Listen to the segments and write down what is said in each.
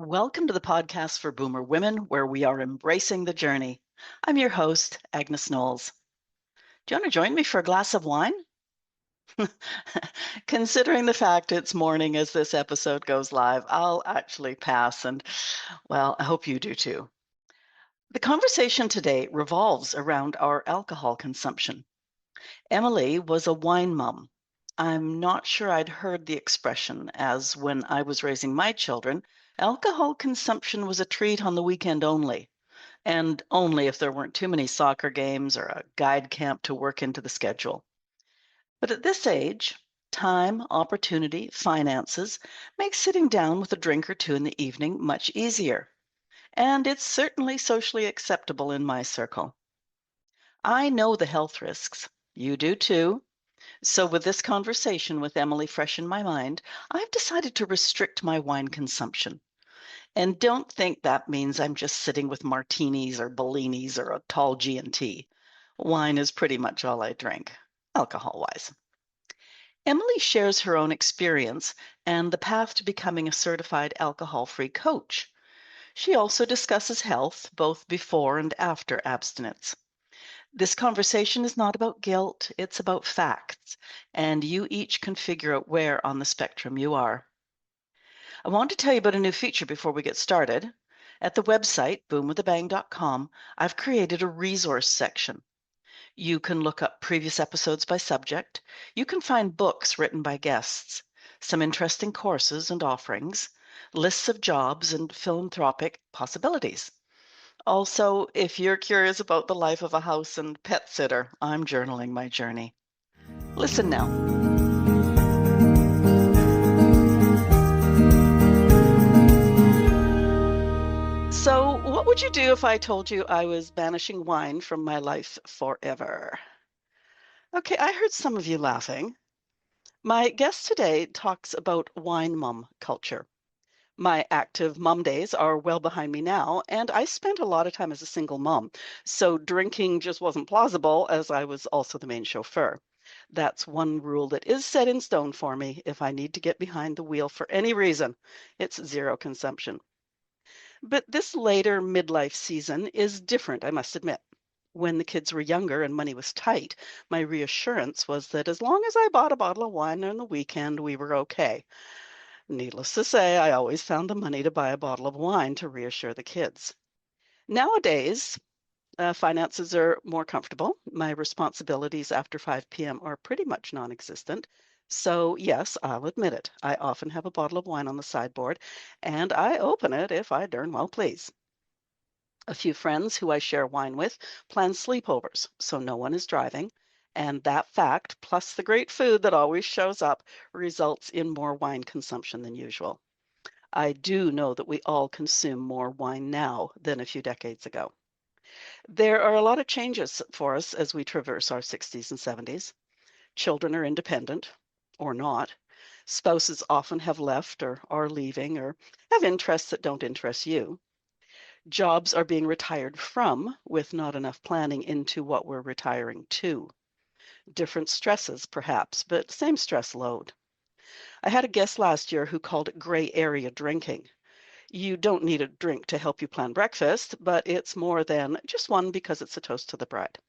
Welcome to the podcast for Boomer Women, where we are embracing the journey. I'm your host, Agnes Knowles. Do you want to join me for a glass of wine? Considering the fact it's morning as this episode goes live, I'll actually pass, and well, I hope you do too. The conversation today revolves around our alcohol consumption. Emily was a wine mum. I'm not sure I'd heard the expression, as when I was raising my children, alcohol consumption was a treat on the weekend only, and only if there weren't too many soccer games or a guide camp to work into the schedule. But at this age, time, opportunity, finances make sitting down with a drink or two in the evening much easier. And it's certainly socially acceptable in my circle. I know the health risks. You do too. So, with this conversation with Emily fresh in my mind, I've decided to restrict my wine consumption. And don't think that means I'm just sitting with martinis or bellinis or a tall G&T. Wine is pretty much all I drink, alcohol-wise. Emily shares her own experience and the path to becoming a certified alcohol-free coach. She also discusses health, both before and after abstinence. This conversation is not about guilt, it's about facts, and you each can figure out where on the spectrum you are. I want to tell you about a new feature before we get started. At the website, boomwithabang.com, I've created a resource section. You can look up previous episodes by subject. You can find books written by guests, some interesting courses and offerings, lists of jobs and philanthropic possibilities. Also, if you're curious about the life of a house and pet sitter, I'm journaling my journey. Listen now. So, what would you do if I told you I was banishing wine from my life forever? Okay, I heard some of you laughing. My guest today talks about wine mum culture. My active mum days are well behind me now, and I spent a lot of time as a single mom, so drinking just wasn't plausible as I was also the main chauffeur. That's one rule that is set in stone for me if I need to get behind the wheel for any reason. It's zero consumption. But this later midlife season is different, I must admit. When the kids were younger and money was tight, my reassurance was that as long as I bought a bottle of wine on the weekend, we were okay. Needless to say, I always found the money to buy a bottle of wine to reassure the kids. Nowadays, finances are more comfortable. My responsibilities after 5 p.m. are pretty much non existent. So, yes, I'll admit it. I often have a bottle of wine on the sideboard, and I open it if I darn well please. A few friends who I share wine with plan sleepovers, so no one is driving. And that fact, plus the great food that always shows up, results in more wine consumption than usual. I do know that we all consume more wine now than a few decades ago. There are a lot of changes for us as we traverse our 60s and 70s. Children are independent, or not. Spouses often have left or are leaving or have interests that don't interest you. Jobs are being retired from with not enough planning into what we're retiring to. Different stresses, perhaps, but same stress load. I had a guest last year who called it gray area drinking. You don't need a drink to help you plan breakfast, but it's more than just one because it's a toast to the bride.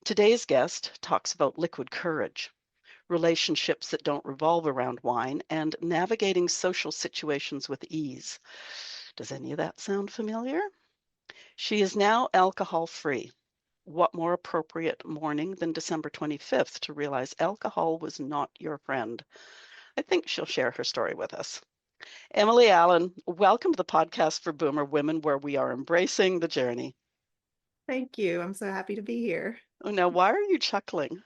Today's guest talks about liquid courage, relationships that don't revolve around wine, and navigating social situations with ease. Does any of that sound familiar? She is now alcohol-free. What more appropriate morning than December 25th to realize alcohol was not your friend? I think she'll share her story with us. Emily Allen, welcome to the podcast for Boomer Women, where we are embracing the journey. Thank you. I'm so happy to be here. Oh, now, why are you chuckling?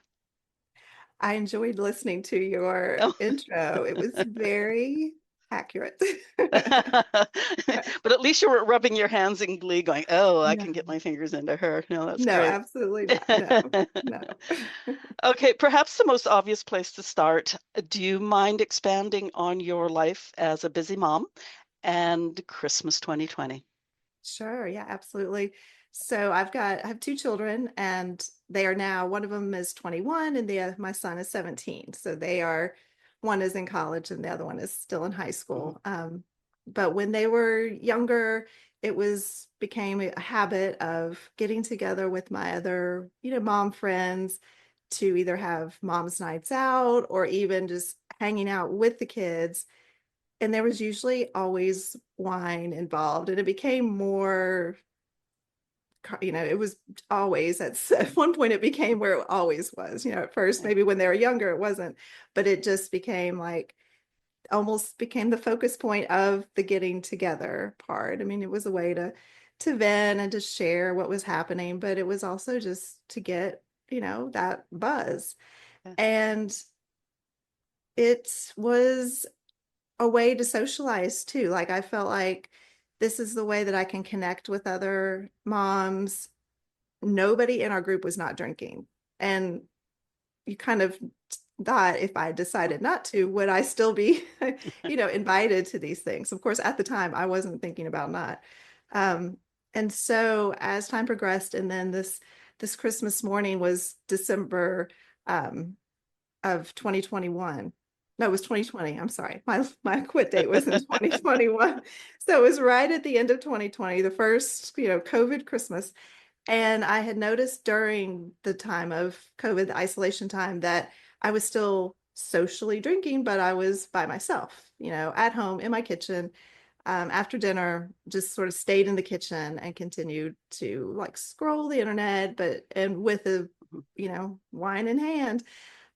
I enjoyed listening to your Oh. intro. It was very accurate. But at least you were rubbing your hands in glee, going, oh, I can No, get my fingers into her. No, that's no, great. absolutely not. No, no. Okay, perhaps the most obvious place to start. Do you mind expanding on your life as a busy mom and Christmas 2020? Sure. Yeah, absolutely. So I have two children and they are now, one of them is 21 and my son is 17. So one is in college and the other one is still in high Mhm. school. but when they were younger, it was became a habit of getting together with my other, mom friends to either have mom's nights out or even just hanging out with the kids. And there was usually always wine involved, and it became more, it was always at one point it became where it always was. At first, Yeah. maybe when they were younger, it wasn't, but it just became like almost became the focus point of the getting together part. I mean, it was a way to vent and to share what was happening, but it was also just to get, that buzz. Yeah. And it was a way to socialize too. Like I felt like this is the way that I can connect with other moms. Nobody in our group was not drinking. And you kind of thought if I decided not to, would I still be, invited to these things? Of course, at the time, I wasn't thinking about not. Um, and so as time progressed, and then this Christmas morning was December of 2021. No, it was 2020. I'm sorry. My quit date was in 2021. So it was right at the end of 2020, the first, COVID Christmas. And I had noticed during the time of COVID, the isolation time, that I was still socially drinking, but I was by myself, at home in my kitchen. After dinner, just sort of stayed in the kitchen and continued to like scroll the internet, but and with a, Mhm. wine in hand,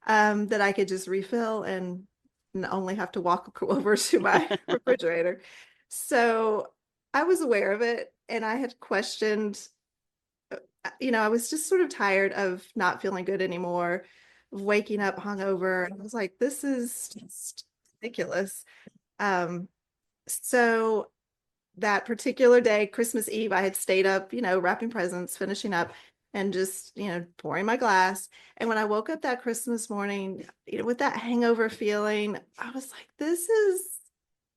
that I could just refill and only have to walk over to my refrigerator. So I was aware of it, and I had questioned, I was just sort of tired of not feeling good anymore, of waking up hungover. I was like, this is just ridiculous. Um, so that particular day, Christmas Eve, I had stayed up, wrapping presents, finishing up, and just, pouring my glass. And when I woke up that Christmas morning, with that hangover feeling, I was like, this is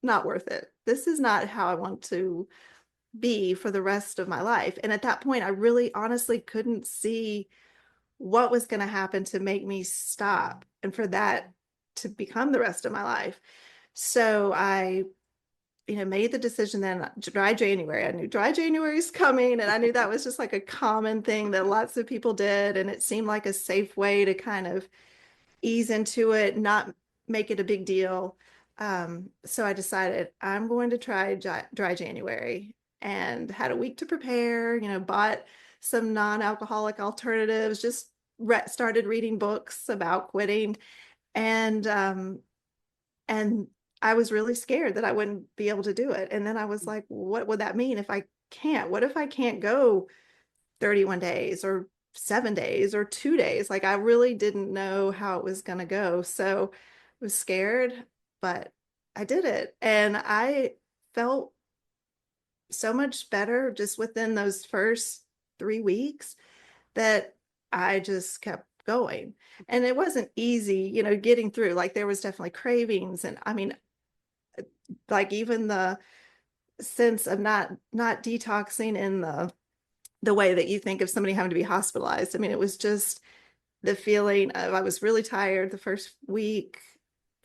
not worth it. This is not how I want to be for the rest of my life. And at that point, I really honestly couldn't see what was going to happen to make me stop and for that to become the rest of my life. So I, made the decision then dry January. I knew dry January is coming, and I knew that was just like a common thing that lots of people did. And it seemed like a safe way to kind of ease into it, not make it a big deal. So I decided I'm going to try dry January, and had a week to prepare, bought some non-alcoholic alternatives, just started reading books about quitting. And I was really scared that I wouldn't be able to do it. And then I was like, what would that mean if I can't? What if I can't go 31 days or 7 days or 2 days? Like I really didn't know how it was going to go. So I was scared, but I did it. And I felt so much better just within those first 3 weeks that I just kept going. And it wasn't easy, getting through. Like there was definitely cravings. And I mean, like even the sense of not detoxing in the way that you think of somebody having to be hospitalized. I mean, it was just the feeling of I was really tired the first week,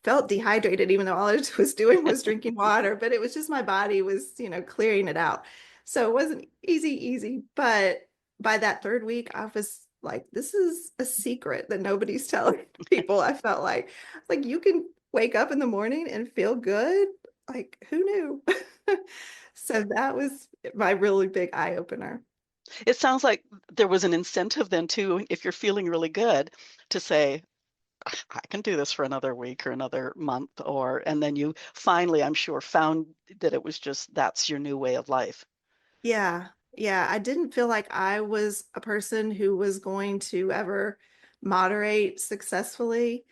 felt dehydrated, even though all I was doing was drinking water, but it was just my body was, clearing it out. So it wasn't easy, but by that third week, I was like, this is a secret that nobody's telling people. I felt like you can wake up in the morning and feel good. Like, who knew? So that was my really big eye opener. It sounds like there was an incentive then too, if you're feeling really good, to say, I can do this for another week or another month, and then you finally, I'm sure, found that it was just that's your new way of life. Yeah. Yeah. I didn't feel like I was a person who was going to ever moderate successfully.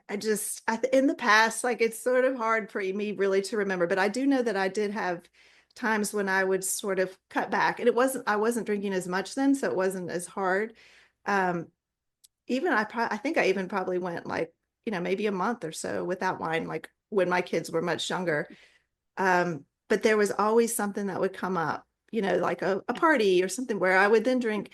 I just, in the past, like it's sort of hard for me really to remember, but I do know that I did have times when I would sort of cut back, and I wasn't drinking as much then, so it wasn't as hard. Um, even I think I even probably went like, maybe a month or so without wine, like when my kids were much younger. But there was always something that would come up, like a party or something where I would then drink,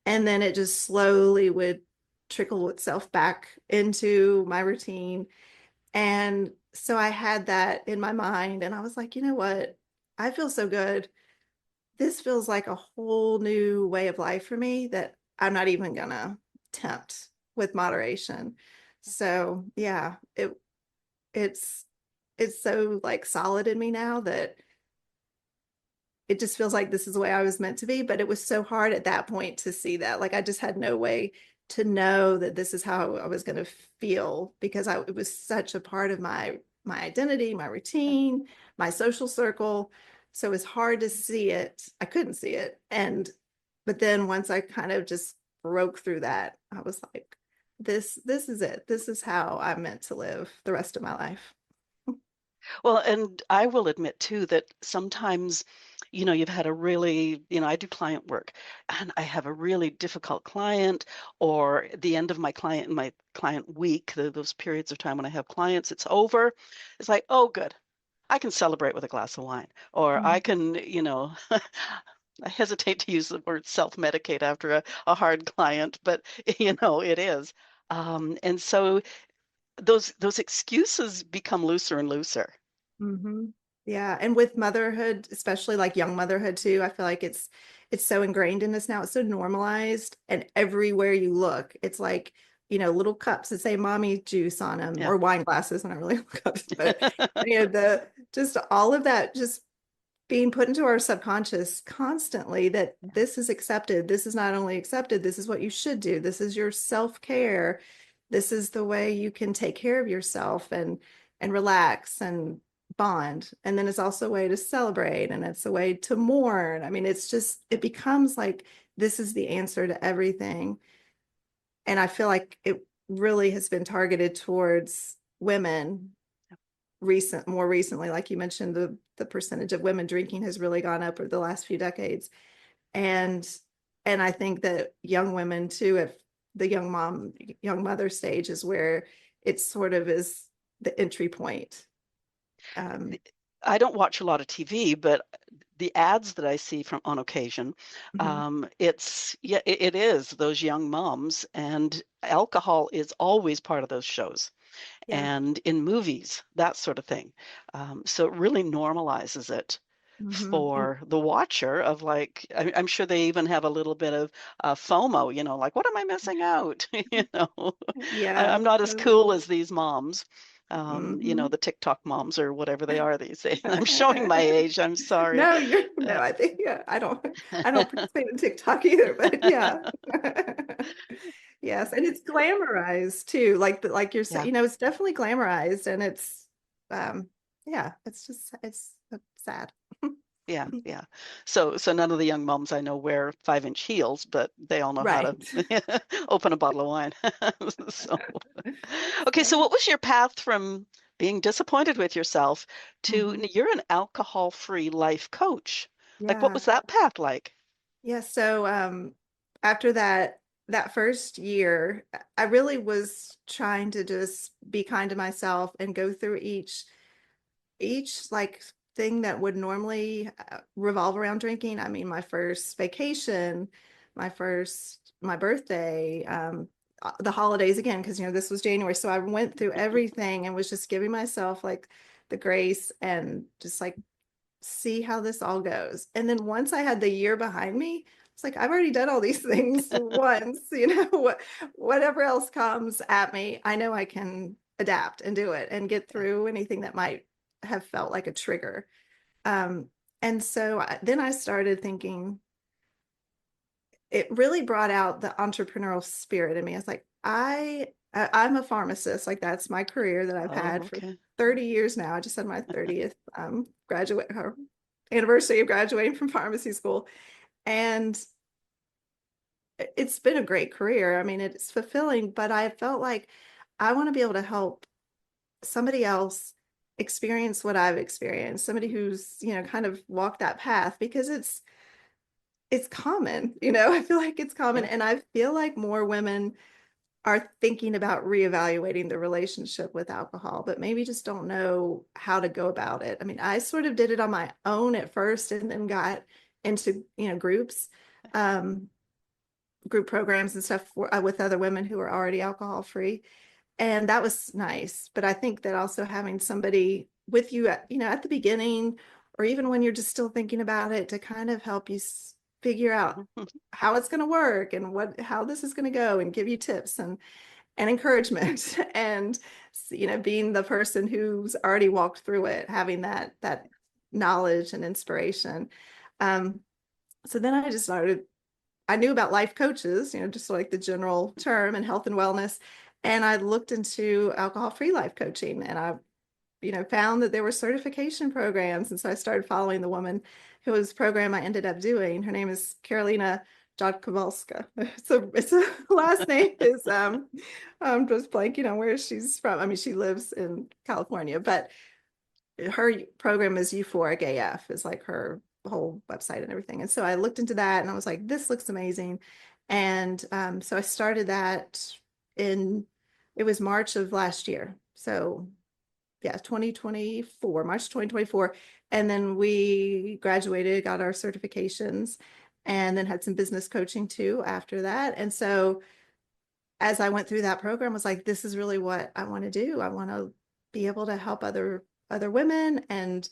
and then it just slowly would trickle itself back into my routine. And so I had that in my mind and I was like, you know what? I feel so good. This feels like a whole new way of life for me that I'm not even gonna tempt with moderation. So yeah, it's it's so like solid in me now that it just feels like this is the way I was meant to be. But it was so hard at that point to see that. Like I just had no way to know that this is how I was going to feel because it was such a part of my identity, my routine, my social circle. So it was hard to see it. I couldn't see it. And but then once I kind of just broke through that, I was like, this is it. This is how I'm meant to live the rest of my life. Well, and I will admit too that sometimes, you've had a really, I do client work and I have a really difficult client or the end of my client week, those periods of time when I have clients, it's over. It's like, oh, good. I can celebrate with a glass of wine or I Mhm. can, I hesitate to use the word self-medicate after a hard client, but it is. And so those excuses become looser and looser. Hmm. Yeah, and with motherhood, especially like young motherhood too, I feel like it's so ingrained in us now. It's so normalized, and everywhere you look, it's like, little cups that say mommy juice on them Yeah. or wine glasses, not really cups, but the just all of that just being put into our subconscious constantly that this is accepted. This is not only accepted, this is what you should do. This is your self-care. This is the way you can take care of yourself and relax and bond. And then it's also a way to celebrate and it's a way to mourn. I mean, it's just it becomes like this is the answer to everything. And I feel like it really has been targeted towards women more recently, like you mentioned, the percentage of women drinking has really gone up over the last few decades. And and I think that young women too, if the young mother stage is where it sort of is the entry point. Um, I don't watch a lot of TV, but the ads that I see from on occasion, mhm. yeah, it is those young moms, and alcohol is always part of those shows, Yeah. and in movies, that sort of thing. So it really normalizes it Hmm. for the watcher of like, I'm sure they even have a little bit of FOMO, like, what am I missing out? Yeah. I'm not as cool as these moms, Hmm. the TikTok moms or whatever they are these days. I'm showing my age. I'm sorry. No, Uh, I think yeah, I don't participate in TikTok either, but yeah. Yes, and it's glamorized too. Like you're saying, yeah. it's definitely glamorized and it's um yeah, it's sad. Yeah, yeah. So none of the young moms I know wear 5-inch heels, but they all know how to Right. open a bottle of wine. So, okay, so So, what was your path from being disappointed with yourself to mhm. you're an alcohol-free life coach? Like, what Yeah. was that path like? Yeah, so after that first year, I really was trying to just be kind to myself and go through each like thing that would normally revolve around drinking. I mean, my first vacation, my birthday, the holidays again, because this was January. So I went through everything and was just giving myself like the grace and just like see how this all goes. And then once I had the year behind me, it's like I've already done all these things once, whatever else comes at me, I know I can adapt and do it and get through anything that might have felt like a trigger. Um, and so then I started thinking, it really brought out the entrepreneurial spirit in me. I was like, I'm a pharmacist, like that's my career that I've Oh, had for okay. 30 years now. I just had my 30th graduate anniversary of graduating from pharmacy school. And it's been a great career. I mean, it's fulfilling, but I felt like I want to be able to help somebody else experience what I've experienced, somebody who's, kind of walked that path because it's common, I feel like it's common. Yeah. And I feel like more women are thinking about reevaluating the relationship with alcohol, but maybe just don't know how to go about it. I mean, I sort of did it on my own at first and then got into, um, group programs and stuff with other women who are already alcohol free. And that was nice. But I think that also having somebody with you at, at the beginning, or even when you're just still thinking about it, to kind of help you figure out how it's going to work and how this is going to go, and give you tips and encouragement and being the person who's already walked through it, having that knowledge and inspiration. um so then I just started, I knew about life coaches, just like the general term, and health and wellness. And I looked into alcohol-free life coaching, and I, found that there were certification programs. And so I started following the woman whose program I ended up doing. Her name is Carolina Jodkowalska. It's a last name is I'm just blanking on where she's from. I mean, she lives in California, but her program is Euphoric AF, is like her whole website and everything. And so I looked into that and I was like, this looks amazing. And so I started that in, it was March of last year. So yeah, 2024, March 2024. And then we graduated, got our certifications, and then had some business coaching too after that. And so as I went through that program, I was like, this is really what I want to do. I want to be able to help other women, and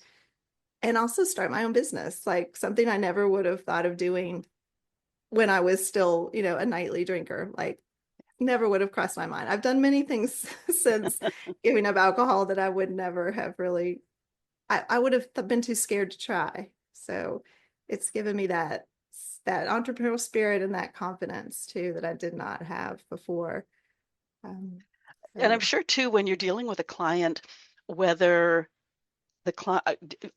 also start my own business, like something I never would have thought of doing when I was still, a nightly drinker. Like, never would have crossed my mind. I've done many things since giving up alcohol that I would never have really, I would have been too scared to try. So it's given me that entrepreneurial spirit and that confidence too that I did not have before. Um, And I'm so sure too, when you're dealing with a client, whether the client,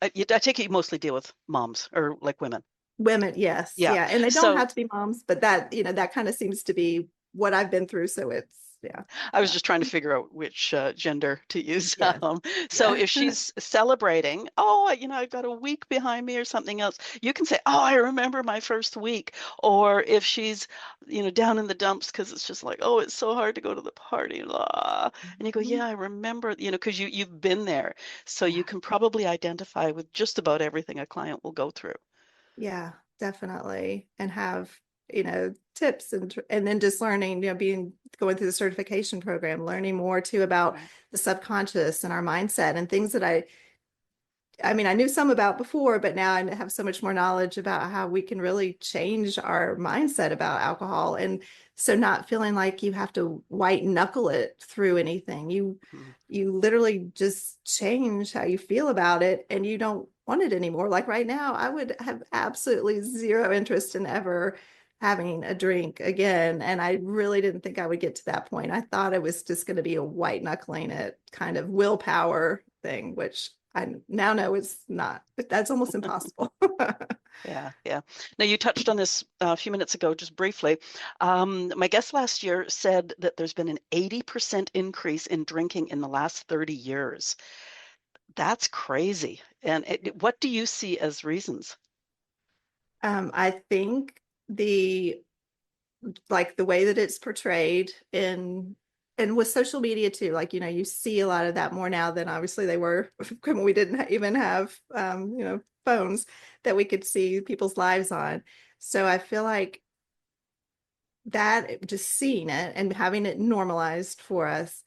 I take it you mostly deal with moms or like women. women, yes, Yeah. yeah, and they don't So have to be moms, but that that kind of seems to be what I've been through. So it's yeah, I was yeah, just trying to figure out which gender to use. yes, So yeah, if she's celebrating, oh, I've got a week behind me or something else, you can say, oh, I remember my first week. Or if she's, down in the dumps because it's just like, oh, it's so hard to go to the party, blah. And you go, Mhm. yeah, I remember, because you've been there. So you Yeah, can probably identify with just about everything a client will go through. yeah, definitely, and have tips, and then just learning, being going through the certification program, learning more too about Right. the subconscious and our mindset, and things that I mean, I knew some about before, but now I have so much more knowledge about how we can really change our mindset about alcohol. And so not feeling like you have to white knuckle it through anything. Mhm. You literally just change how you feel about it, and you don't want it anymore. Like right now, I would have absolutely zero interest in ever having a drink again. And I really didn't think I would get to that point. I thought it was just going to be a white knuckling it kind of willpower thing, which I now know it's not. That's almost impossible. Yeah, yeah. Now, you touched on this a few minutes ago, just briefly. My guest last year said that there's been an 80% increase in drinking in the last 30 years. That's crazy. And what do you see as reasons? I think the the way that it's portrayed in, and with social media too, like you see a lot of that more now than obviously they were when we didn't even have phones that we could see people's lives on. So I feel like that, just seeing it and having it normalized for us.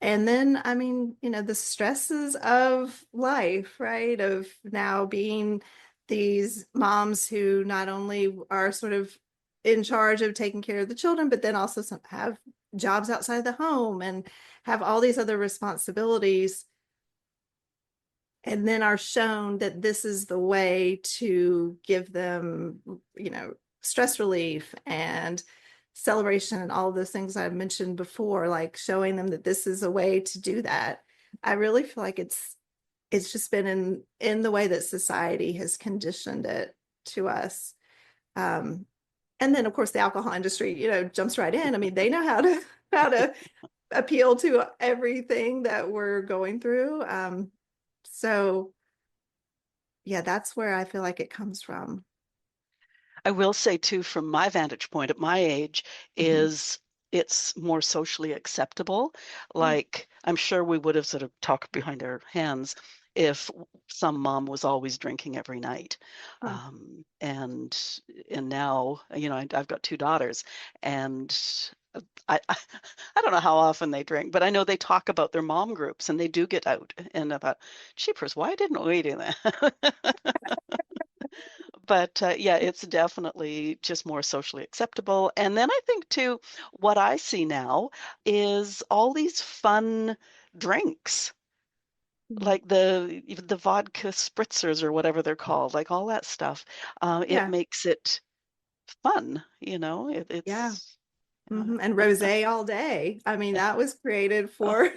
And then, I mean, the stresses of life, right? Of now being these moms who not only are sort of in charge of taking care of the children, but then also have jobs outside the home and have all these other responsibilities, and then are shown that this is the way to give them, stress relief and celebration and all of those things I've mentioned before, like showing them that this is a way to do that. I really feel like it's just been in the way that society has conditioned it to us. Um, and then of course the alcohol industry, jumps right in. I mean, they know how to appeal to everything that we're going through. So yeah, that's where I feel like it comes from. I will say too, from my vantage point at my age, Mhm. is it's more socially acceptable. Yeah. Like I'm sure we would have sort of talked behind our hands if some mom was always drinking every night. Huh. And now, I've got two daughters, and I I don't know how often they drink, but I know they talk about their mom groups and they do get out. And I thought, jeepers, why didn't we do that? But yeah, it's definitely just more socially acceptable. And then I think too, what I see now is all these fun drinks, Mm. like even the vodka spritzers or whatever they're called, like all that stuff. It Yeah. makes it fun, Yeah. it's And rosé all day. I mean, that was created oh, for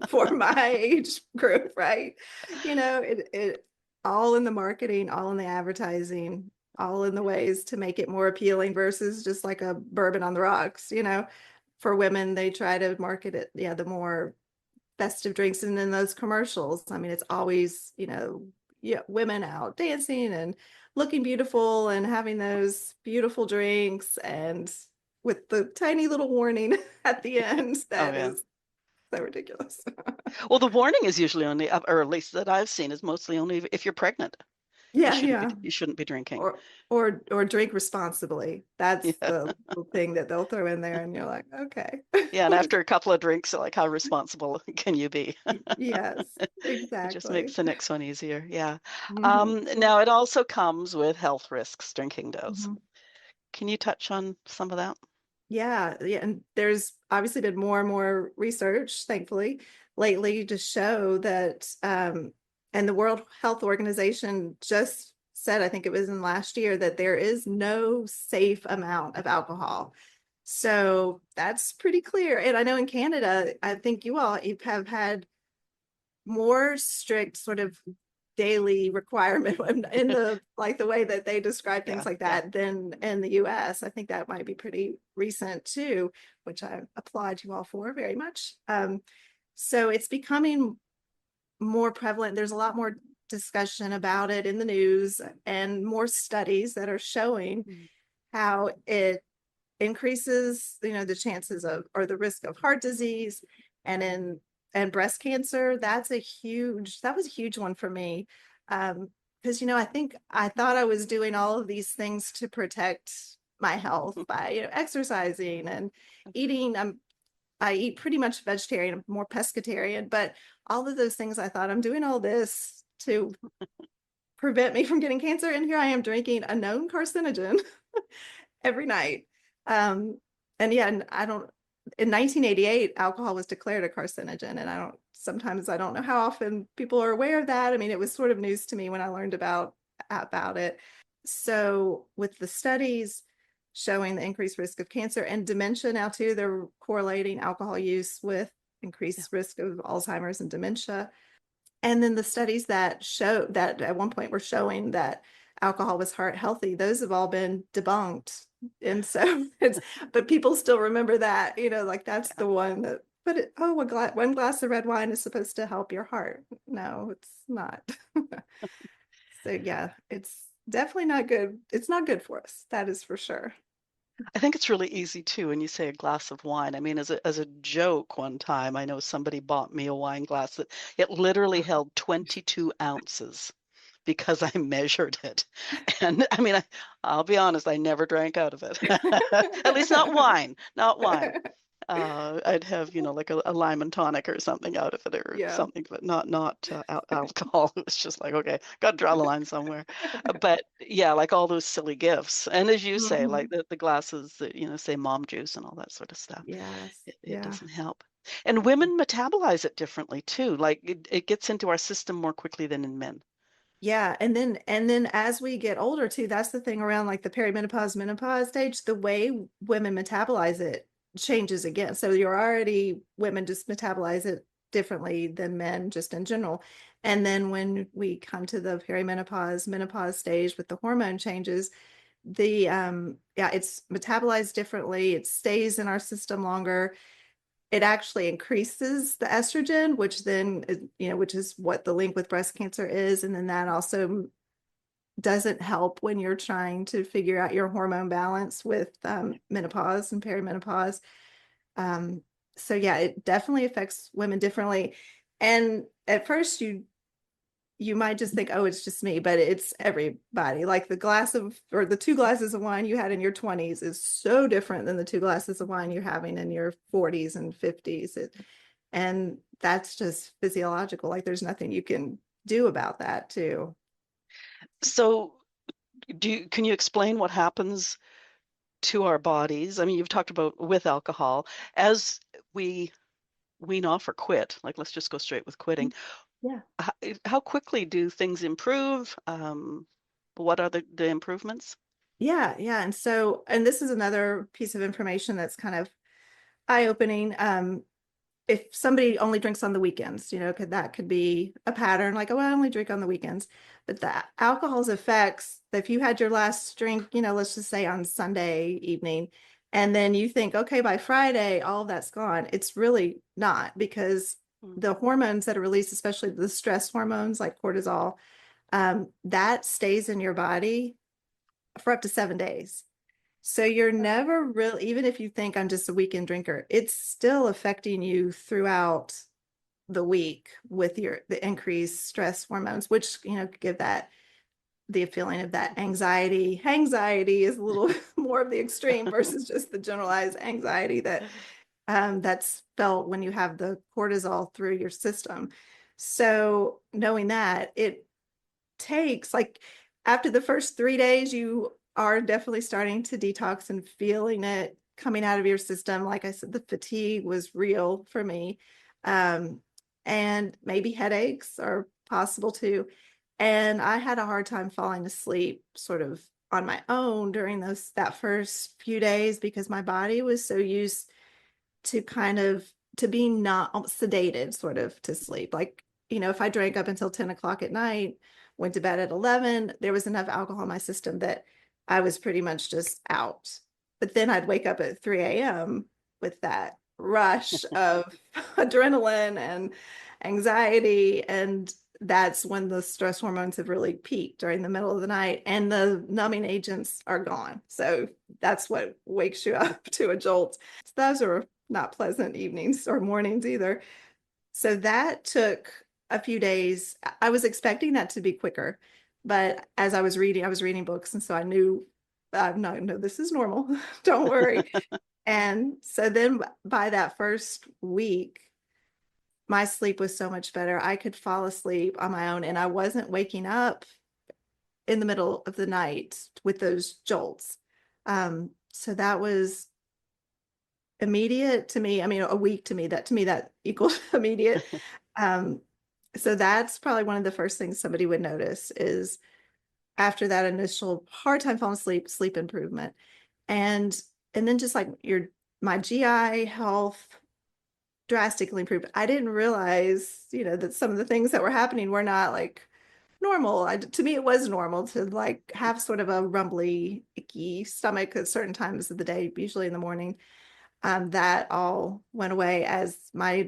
for my age group, right? It all in the marketing, all in the advertising, all in the ways to make it more appealing versus just like a bourbon on the rocks. For women, they try to market it, yeah, the more festive drinks. And in those commercials, I mean, it's always, yeah, women out dancing and looking beautiful and having those beautiful drinks and with the tiny little warning at the end oh that yeah. is so ridiculous. Well, the warning is usually only, or at least that I've seen, is mostly only if you're pregnant. You Yeah, shouldn't be yeah. you shouldn't be drinking. Or drink responsibly. That's Yeah. the little thing that they'll throw in there and you're like, okay. Yeah, and after a couple of drinks, like how responsible can you be? Yes, It just makes exactly. the next one easier. Yeah. Hmm. Now it also comes with health risks, drinking does. Hmm. Can you touch on some of that? Yeah, yeah, and there's obviously been more and more research, thankfully, lately to show that, and the World Health Organization just said, I think it was in last year, that there is no safe amount of alcohol. So that's pretty clear. And I know in Canada, I think you have had more strict sort of daily requirement in the like the way that they describe things Yeah, like yeah, that than in the US. I think that might be pretty recent too, which I applaud you all for very much. So it's becoming more prevalent. There's a lot more discussion about it in the news and more studies that are showing mm, how it increases, the chances of or the risk of heart disease and in and breast cancer. That was a huge one for me. Because I think I thought I was doing all of these things to protect my health by, exercising and eating. I eat pretty much vegetarian, I'm more pescatarian, but all of those things I thought I'm doing all this to prevent me from getting cancer. And here I am drinking a known carcinogen every night. Um, and yeah, and I don't, in 1988, alcohol was declared a carcinogen. And sometimes I don't know how often people are aware of that. I mean, it was sort of news to me when I learned about it. So with the studies showing the increased risk of cancer and dementia now too, they're correlating alcohol use with yeah, increased risk of Alzheimer's and dementia. And then the studies that show that at one point were showing that alcohol was heart healthy, those have all been debunked. And so but people still remember that, like that's yeah. the one that, but one glass of red wine is supposed to help your heart. No, it's not. So yeah, it's definitely not good. It's not good for us. That is for sure. I think it's really easy too when you say a glass of wine. I mean, as a joke one time, I know somebody bought me a wine glass that it literally held 22 ounces because I measured it. And I mean, I'll be honest, I never drank out of it. At least not wine, not wine. I'd have, like a lime and tonic or something out of it or Yeah. something, but not alcohol. It was just like, okay, got to draw the line somewhere. But yeah, like all those silly gifts. And as you say, like Mhm. the glasses that, say mom juice and all that sort of stuff, Yes. it Yeah. doesn't help. And women metabolize it differently too. Like it gets into our system more quickly than in men. Yeah, and then as we get older too, that's the thing around like the perimenopause, menopause stage, the way women metabolize it changes again. So women just metabolize it differently than men just in general. And then when we come to the perimenopause, menopause stage with the hormone changes, it's metabolized differently. It stays in our system longer. It actually increases the estrogen, which then, which is what the link with breast cancer is. And then that also doesn't help when you're trying to figure out your hormone balance with menopause and perimenopause. Um, so yeah, it definitely affects women differently. And at first you might just think, oh, it's just me, but it's everybody. Like the glass of, or the two glasses of wine you had in your 20s is so different than the two glasses of wine you're having in your 40s and 50s. And that's just physiological. Like there's nothing you can do about that too. So, can you explain what happens to our bodies? I mean, you've talked about with alcohol as we wean off or quit. Like, let's just go straight with quitting. Yeah. How, how quickly do things improve? What are the improvements? Yeah, yeah. And so, and this is another piece of information that's kind of eye-opening. If somebody only drinks on the weekends, that could be a pattern, like, oh, I only drink on the weekends. But the alcohol's effects, if you had your last drink, let's just say on Sunday evening, and then you think, okay, by Friday, all of that's gone. It's really not, because Mm. the hormones that are released, especially the stress hormones like cortisol, that stays in your body for up to 7 days. So you're never really, even if you think I'm just a weekend drinker, it's still affecting you throughout the week with the increased stress hormones, which, give that the feeling of that anxiety. Anxiety is a little more of the extreme versus just the generalized anxiety that's felt when you have the cortisol through your system. So knowing that, it takes, like, after the first 3 days, you are definitely starting to detox and feeling it coming out of your system. Like I said, the fatigue was real for me. Um, and maybe headaches are possible too. And I had a hard time falling asleep sort of on my own during that first few days, because my body was so used to kind of to being not sedated sort of to sleep. Like, if I drank up until 10 o'clock at night, went to bed at 11, there was enough alcohol in my system that I was pretty much just out. But then I'd wake up at 3 a.m. with that rush of adrenaline and anxiety. And that's when the stress hormones have really peaked during the middle of the night, and the numbing agents are gone. So that's what wakes you up to a jolt. So those are not pleasant evenings or mornings either. So that took a few days. I was expecting that to be quicker, but as I was reading books, and so I knew, no, this is normal. Don't worry. And so then by that first week, my sleep was so much better. I could fall asleep on my own, and I wasn't waking up in the middle of the night with those jolts. So that was immediate to me. I mean, a week to me, that equals immediate. Um, so that's probably one of the first things somebody would notice is after that initial hard time falling asleep, sleep improvement. And then just like my GI health drastically improved. I didn't realize, that some of the things that were happening were not like normal. To me, it was normal to like have sort of a rumbly, icky stomach at certain times of the day, usually in the morning. That all went away as my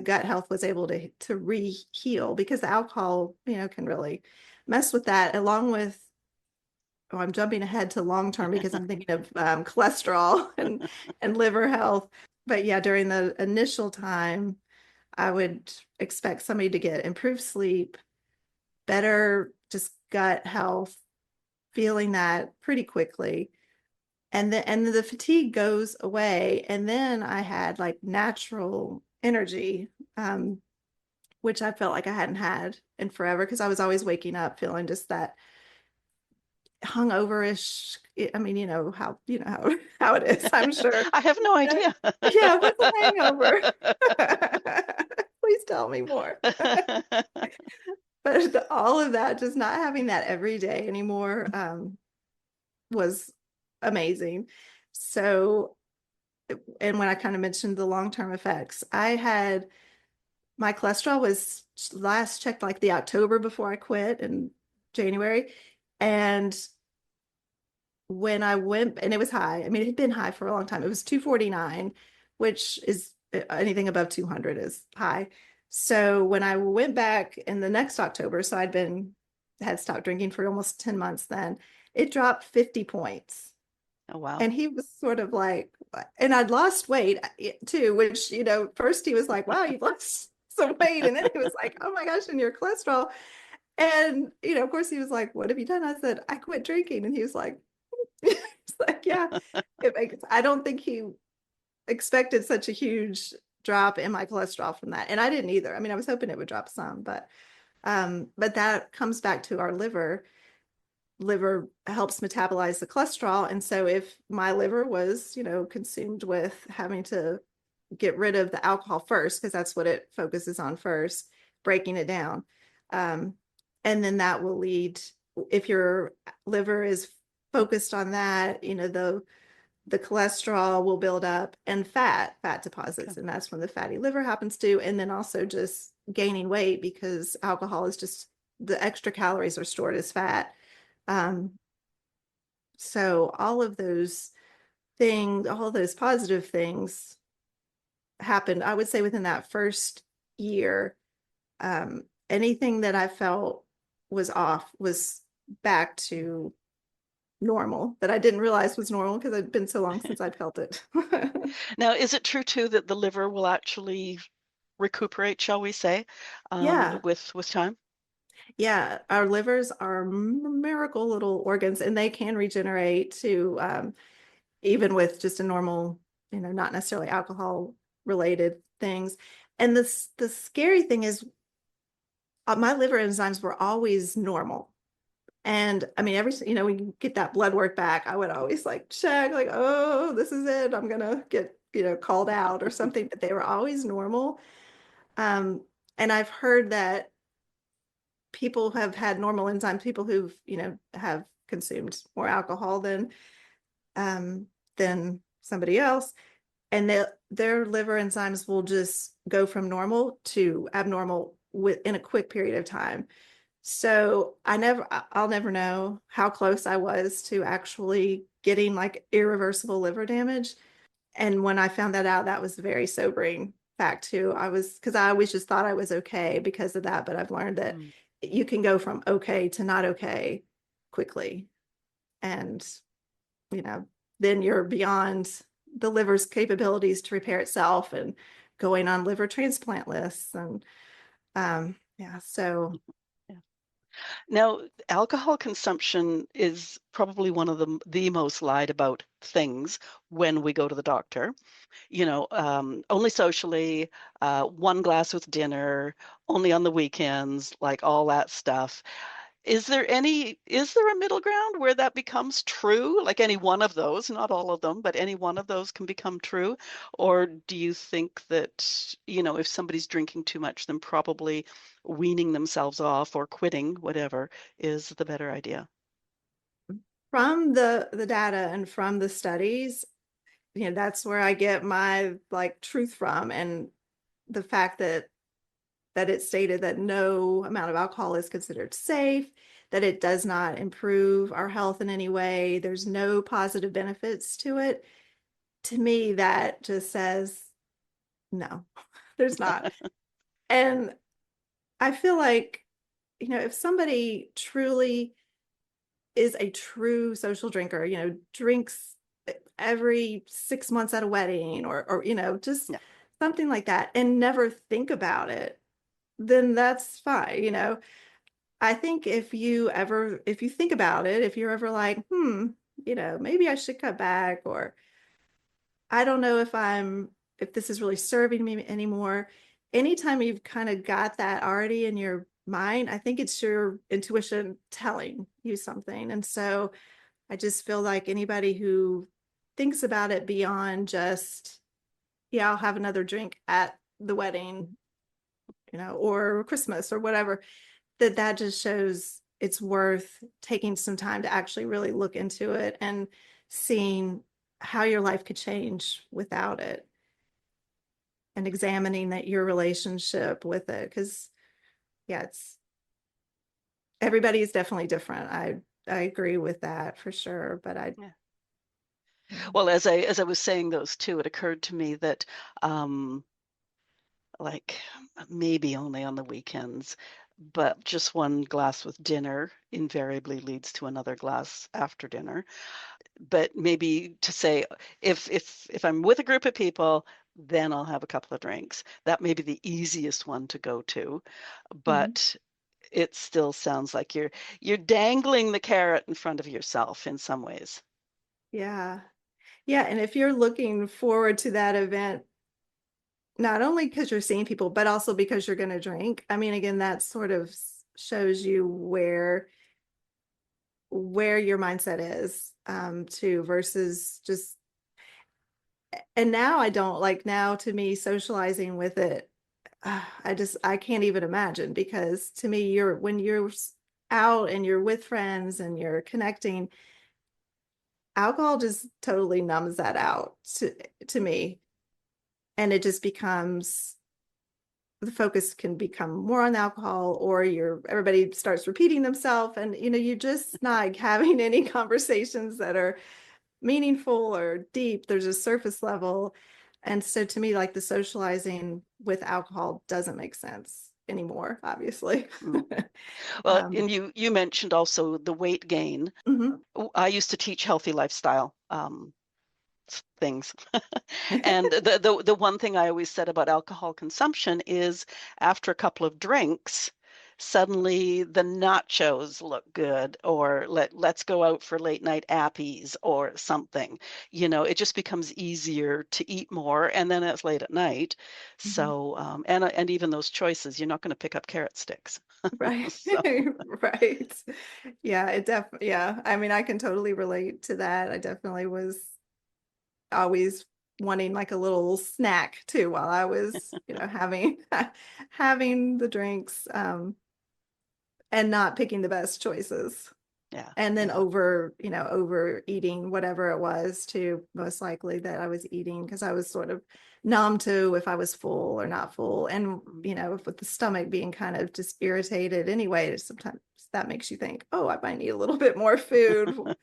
gut health was able to re-heal, because the alcohol, can really mess with that, along with, oh, I'm jumping ahead to long term because I'm thinking of cholesterol and liver health. But yeah, during the initial time, I would expect somebody to get improved sleep, better just gut health, feeling that pretty quickly. And the fatigue goes away. And then I had like natural energy, which I felt like I hadn't had in forever, because I was always waking up feeling just that hungover-ish. I mean, how it is, I'm sure. I have no idea. Yeah, what's a hangover? Please tell me more. But all of that, just not having that every day anymore, was amazing. So, and when I kind of mentioned the long-term effects, my cholesterol was last checked like the October before I quit in January. And when I went, and it was high. I mean, it had been high for a long time. It was 249, which is anything above 200 is high. So when I went back in the next October, so had stopped drinking for almost 10 months then, it dropped 50 points. Oh, wow. And he was sort of like, and I'd lost weight too, which, first he was like, wow, you've lost some weight. And then he was like, oh my gosh, and your cholesterol. And, of course he was like, what have you done? I said, I quit drinking. And he was like, he's like, yeah, I don't think he expected such a huge drop in my cholesterol from that. And I didn't either. I mean, I was hoping it would drop some, but that comes back to our liver. Liver helps metabolize the cholesterol. And so if my liver was, consumed with having to get rid of the alcohol first, because that's what it focuses on first, breaking it down. Um, and then that will lead, if your liver is focused on that, the cholesterol will build up and fat Okay. deposits. And that's when the fatty liver happens to. And then also just gaining weight because alcohol is just the extra calories are stored as fat. Um, so all of those things, all those positive things happened, I would say within that first year. Anything that I felt was off was back to normal that I didn't realize was normal because it'd been so long since I'd felt it. Now, is it true too that the liver will actually recuperate, shall we say, Yeah. with time? Yeah. Our livers are miracle little organs and they can regenerate to even with just a normal, not necessarily alcohol related things. And the scary thing is my liver enzymes were always normal. And I mean, when you get that blood work back, I would always like check, like, oh, this is it. I'm gonna get, called out or something, but they were always normal. Um, and I've heard that people have had normal enzymes, people who've, have consumed more alcohol than somebody else, and their liver enzymes will just go from normal to abnormal within a quick period of time. So I'll never know how close I was to actually getting like irreversible liver damage. And when I found that out, that was a very sobering fact too. Because I always just thought I was okay because of that, but I've learned that Mm. you can go from okay to not okay quickly. And, you know, then you're beyond the liver's capabilities to repair itself and going on liver transplant lists. And yeah, so Yeah. Now, alcohol consumption is probably one of the most lied about things when we go to the doctor. Only socially, one glass with dinner, only on the weekends, like all that stuff. Is there a middle ground where that becomes true? Like any one of those, not all of them, but any one of those can become true? Or do you think that, if somebody's drinking too much, then probably weaning themselves off or quitting, whatever, is the better idea? from the data and from the studies, that's where I get my like truth from. And the fact that it stated that no amount of alcohol is considered safe, that it does not improve our health in any way, there's no positive benefits to it. To me, that just says no, there's not. And I feel like, if somebody truly is a true social drinker, drinks every 6 months at a wedding or just Yeah. something like that and never think about it, then that's fine. I think if you think about it, if you're ever like, maybe I should cut back, or I don't know if this is really serving me anymore. Anytime you've kind of got that already in your mind, I think it's your intuition telling you something. And so I just feel like anybody who thinks about it beyond just, yeah, I'll have another drink at the wedding, or Christmas or whatever, that just shows it's worth taking some time to actually really look into it and seeing how your life could change without it and examining that your relationship with it. Because yeah, it's everybody is definitely different. I agree with that for sure. But Yeah. yeah. Well, as I was saying those two, it occurred to me that um, like maybe only on the weekends, but just one glass with dinner invariably leads to another glass after dinner. But maybe to say if I'm with a group of people, then I'll have a couple of drinks. That may be the easiest one to go to, Mhm. but it still sounds like you're dangling the carrot in front of yourself in some ways. Yeah. Yeah, and if you're looking forward to that event, not only because you're seeing people, but also because you're going to drink. I mean, again, that sort of shows you where your mindset is too versus just and now I don't like now to me socializing with it. I can't even imagine because to me you're when you're out and you're with friends and you're connecting, alcohol just totally numbs that out to me, and it just becomes the focus can become more on alcohol, or you're everybody starts repeating themselves, and you're just not having any conversations that are meaningful or deep. There's a surface level. And so to me, like the socializing with alcohol doesn't make sense anymore, obviously. Mm. Well, um, and you mentioned also the weight gain. mhm. I used to teach healthy lifestyle things. And the one thing I always said about alcohol consumption is after a couple of drinks, suddenly the nachos look good, or let's go out for late night appies or something. It just becomes easier to eat more, and then it's late at night. Mhm. So, and even those choices, you're not going to pick up carrot sticks. Right. So, Right. Yeah, it definitely, yeah. I mean, I can totally relate to that. I definitely was always wanting like a little snack too while I was, having having the drinks and not picking the best choices. yeah, And then yeah. overeating whatever it was too, most likely that I was eating because I was sort of numb to if I was full or not full. And, Mm. with the stomach being kind of just irritated anyway, sometimes that makes you think, oh, I might need a little bit more food. My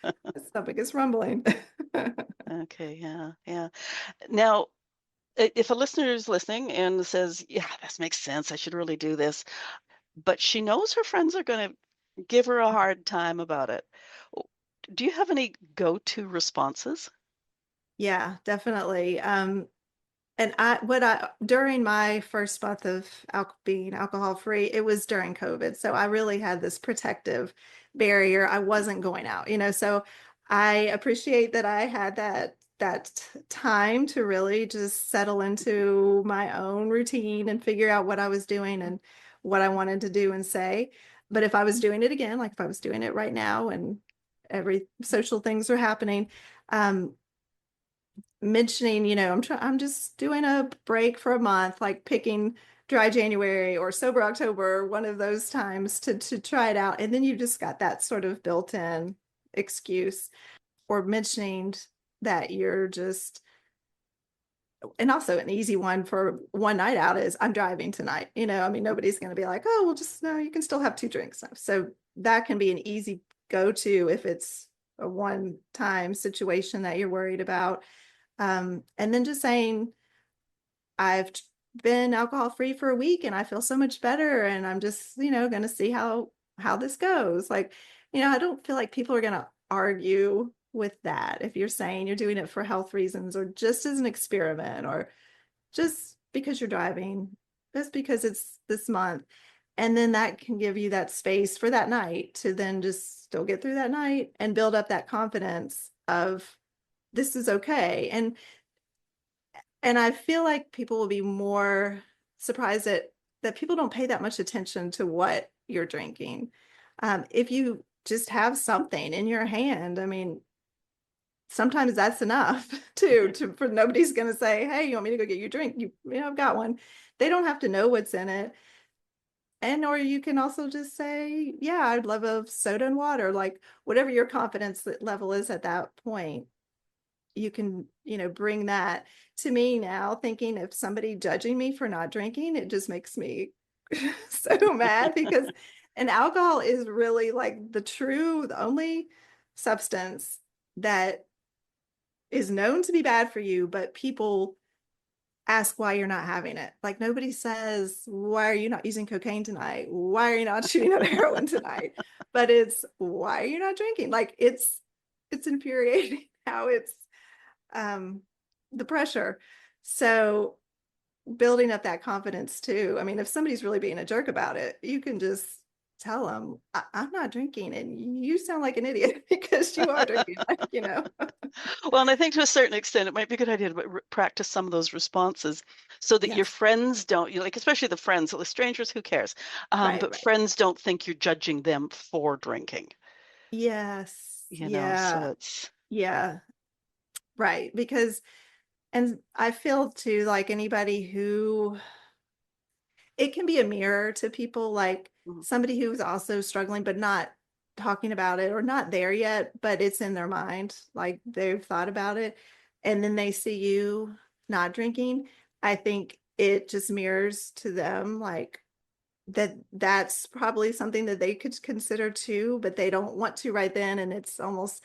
stomach is rumbling. Okay, yeah, yeah. Now, if a listener is listening and says, "Yeah, this makes sense. I should really do this," but she knows her friends are going to give her a hard time about it. w- Do you have any go-to responses? Yeah, definitely. And I during my first month of being alcohol free, it was during COVID. So I really had this protective barrier. I wasn't going out, so I appreciate that I had that time to really just settle into my own routine and figure out what I was doing and what I wanted to do and say. But if I was doing it again, like if I was doing it right now and every social things are happening, um, mentioning, I'm just doing a break for a month, like picking dry January or sober October, one of those times to try it out. And then you just got that sort of built-in excuse, or mentioning that you're just, and also an easy one for one night out is I'm driving tonight. I mean, nobody's going to be like, oh, well, just no, you can still have two drinks. So that can be an easy go-to if it's a one-time situation that you're worried about. And then just saying, I've been alcohol free for a week and I feel so much better. And I'm just, going to see how this goes. Like, I don't feel like people are going to argue with that if you're saying you're doing it for health reasons or just as an experiment or just because you're driving, just because it's this month. And then that can give you that space for that night to then just still get through that night and build up that confidence of this is okay. And I feel like people will be more surprised that people don't pay that much attention to what you're drinking. If you just have something in your hand, I mean, sometimes that's enough too, for nobody's going to say, "Hey, you want me to go get you a drink?" I've got one. They don't have to know what's in it. And or you can also just say, "Yeah, I'd love a soda and water," like whatever your confidence level is at that point, you can, bring that to me now, thinking if somebody judging me for not drinking, it just makes me so mad because and alcohol is really like the only substance that is known to be bad for you, but people ask why you're not having it. Like nobody says, why are you not using cocaine tonight? Why are you not shooting up heroin tonight? But it's why are you not drinking? Like it's infuriating how it's um the pressure. So building up that confidence too. I mean, if somebody's really being a jerk about it, you can just tell them, I'm not drinking and you sound like an idiot because you are drinking, like, Well, and I think to a certain extent, it might be a good idea to practice some of those responses so that your Yes. friends don't, you like, especially the friends, the strangers, who cares? Right, But right. friends don't think you're judging them for drinking, Yes. so Yeah. it's, Yeah. Right. Because, and I feel too like anybody who it can be a mirror to people, like mm, somebody who's also struggling but not talking about it or not there yet, but it's in their mind, like they've thought about it, and then they see you not drinking. I think it just mirrors to them like that's probably something that they could consider too, but they don't want to right then, and it's almost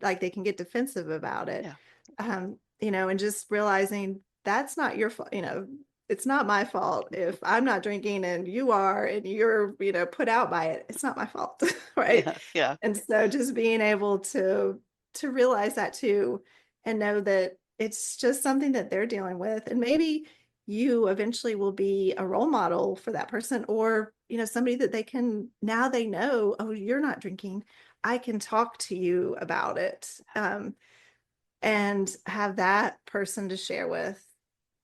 like they can get defensive about it. yeah, And just realizing that's not your fault, it's not my fault if I'm not drinking and you are and you're, put out by it. It's not my fault, right? yeah, yeah, And so just being able to realize that too and know that it's just something that they're dealing with. And maybe you eventually will be a role model for that person, or somebody that they can, now they know, oh, you're not drinking, I can talk to you about it, and have that person to share with,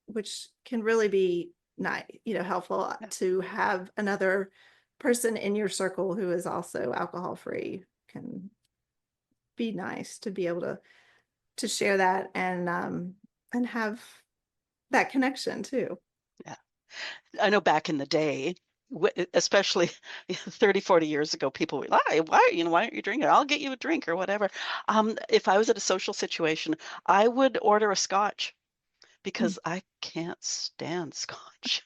which can really be nice, helpful yeah, to have another person in your circle who is also alcohol free. Can be nice to be able to share that and have that connection too. yeah. I know back in the day, especially 30, 40 years ago, people were like, why aren't you drinking? I'll get you a drink or whatever. If I was at a social situation, I would order a scotch Mm. because I can't stand scotch.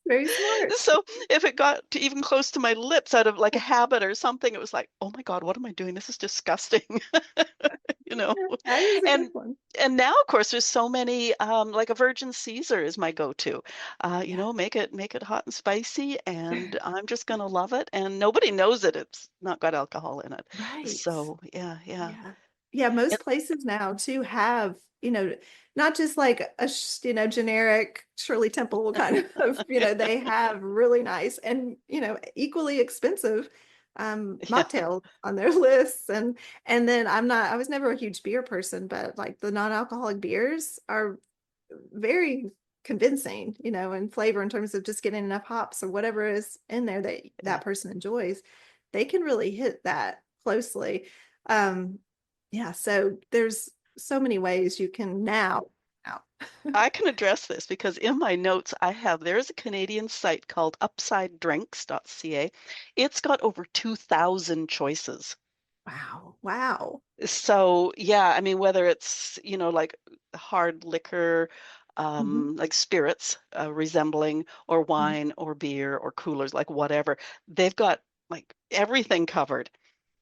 Very smart. So if it got to even close to my lips out of like a habit or something, it was like, oh my God, what am I doing? This is disgusting, you know. That is a good And one. and now, of course, there's so many like a Virgin Caesar is my go-to. Yeah. Make it hot and spicy, and I'm just gonna love it. And nobody knows it. It's not got alcohol in it. Right. So yeah, yeah. Yeah. Yeah, most And- places now too have, not just like a, generic Shirley Temple kind of, they have really nice and, equally expensive yeah, mocktails on their lists. And then I was never a huge beer person, but like the non-alcoholic beers are very convincing, in flavor in terms of just getting enough hops or whatever is in there that yeah. that person enjoys. They can really hit that closely. Um, yeah, so there's so many ways you can now. Now. I can address this because in my notes I have there's a Canadian site called upsidedrinks.ca. It's got over 2,000 choices. Wow. Wow. So yeah, I mean whether it's, like hard liquor, Hmm. like spirits, resembling or Hmm. wine or beer or coolers, like whatever. They've got like everything covered.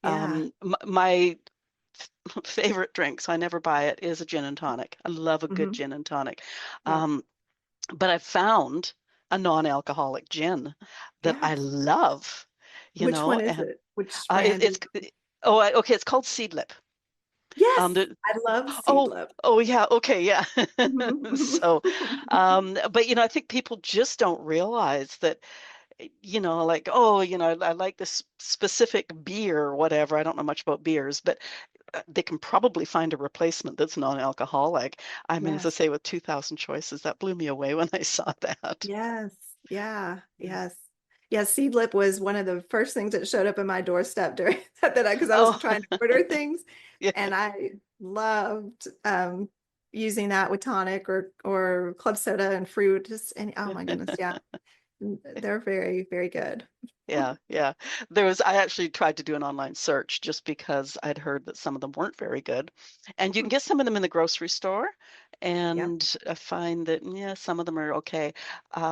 Yeah. My favorite drink, so I never buy it, is a gin and tonic. I love a good Hmm. gin and tonic. Yep. Um, but I found a non-alcoholic gin that I Yes. love, Which one is and it? Which it, brand it's is? oh, okay, it's called Seedlip. Yes, The, I love oh, Seedlip. oh yeah, okay, yeah. Mhm. So, but I think people just don't realize that, like, oh, I like this specific beer or whatever. I don't know much about beers, but they can probably find a replacement that's non-alcoholic. I mean, as I Yes. say, with 2,000 choices, that blew me away when I saw that. Yes. Yeah. Yeah. Yes. Yeah. Seedlip was one of the first things that showed up in my doorstep during that because I was Oh, trying to order things, yeah, and I loved using that with tonic or club soda and fruit. Just and oh my goodness, yeah, they're very, very good. yeah, yeah. I actually tried to do an online search just because I'd heard that some of them weren't very good. And you can get some of them in the grocery store, Yep. and I find that, yeah, some of them are okay.